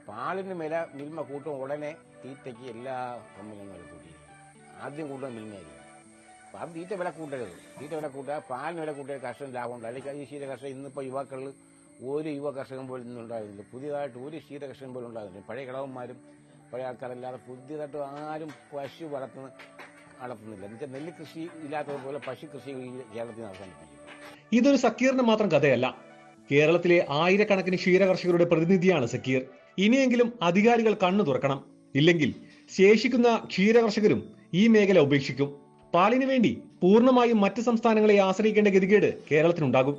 പാലിന് വില മിൽമ കൂട്ടും ഉടനെ തീറ്റയ്ക്ക് എല്ലാ കമ്പനികളും വില കൂട്ടിയിരിക്കും. ആദ്യം കൂട്ടുന്നത് മിൽമയായിരിക്കും. അപ്പം അത് തീറ്റ വില കൂട്ടരുത്. തീറ്റ വില കൂട്ടുക, പാലിന് വില കൂട്ടിയ കർഷകൻ ലാഭമുണ്ട്. അല്ലെങ്കിൽ ഈ ക്ഷീര കർഷകൻ ഇന്നിപ്പോൾ യുവാക്കളിൽ ഒരു യുവ കർഷകൻ പോലും ഇന്നുണ്ടായിരുന്നില്ല. പുതിയതായിട്ട് ഒരു ക്ഷീര കർഷകൻ പോലും ഉണ്ടാകുന്നില്ല. പഴയ കിളവന്മാരും പഴയ ആൾക്കാരല്ലാതെ പുതിയതായിട്ട് ആരും പശു വളർത്തുന്നില്ല. എന്നുവെച്ചാൽ നെല്ല് കൃഷി ഇല്ലാത്തതുപോലെ പശു കൃഷി കേരളത്തിൽ അവസാനിപ്പിക്കും. ഇതൊരു സക്കീറിന്റെ മാത്രം കഥയല്ല. കേരളത്തിലെ ആയിരക്കണക്കിന് ക്ഷീരകർഷകരുടെ പ്രതിനിധിയാണ് സക്കീർ. ഇനിയെങ്കിലും അധികാരികൾ കണ്ണു തുറക്കണം. ഇല്ലെങ്കിൽ ശേഷിക്കുന്ന ക്ഷീരകർഷകരും ഈ മേഖല ഉപേക്ഷിക്കും. പാലിനു വേണ്ടി പൂർണ്ണമായും മറ്റ് സംസ്ഥാനങ്ങളെ ആശ്രയിക്കേണ്ട ഗതികേട് കേരളത്തിനുണ്ടാകും.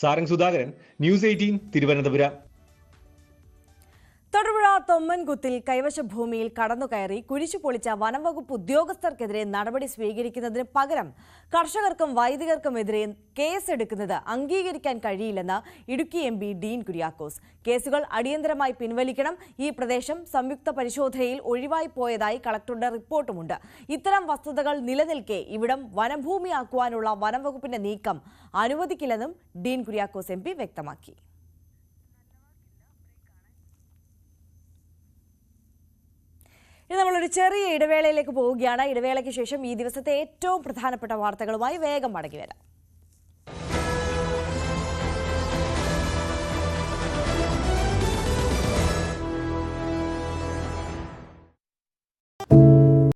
സാരംഗ് സുധാകരൻ, ന്യൂസ് 18, തിരുവനന്തപുരം. തൊടുപുഴ തൊമ്മൻകുത്തിൽ കൈവശ ഭൂമിയിൽ കടന്നുകയറി കുരിശു പൊളിച്ച വനംവകുപ്പ് ഉദ്യോഗസ്ഥർക്കെതിരെ നടപടി സ്വീകരിക്കുന്നതിന് പകരം കർഷകർക്കും വൈദികർക്കുമെതിരെ കേസെടുക്കുന്നത് അംഗീകരിക്കാൻ കഴിയില്ലെന്ന് ഇടുക്കി MP ഡീൻ കുര്യാക്കോസ്. കേസുകൾ അടിയന്തരമായി പിൻവലിക്കണം. ഈ പ്രദേശം സംയുക്ത പരിശോധനയിൽ ഒഴിവായി പോയതായി കളക്ടറുടെ റിപ്പോർട്ടുമുണ്ട്. ഇത്തരം വസ്തുതകൾ നിലനിൽക്കെ ഇവിടം വനഭൂമിയാക്കുവാനുള്ള വനംവകുപ്പിന്റെ നീക്കം അനുവദിക്കില്ലെന്നും ഡീൻ കുര്യാക്കോസ് MP വ്യക്തമാക്കി. ഇനി നമ്മളൊരു ചെറിയ ഇടവേളയിലേക്ക് പോവുകയാണ്. ഇടവേളയ്ക്ക് ശേഷം ഈ ദിവസത്തെ ഏറ്റവും പ്രധാനപ്പെട്ട വാർത്തകളുമായി വേഗം മടങ്ങി വരാം.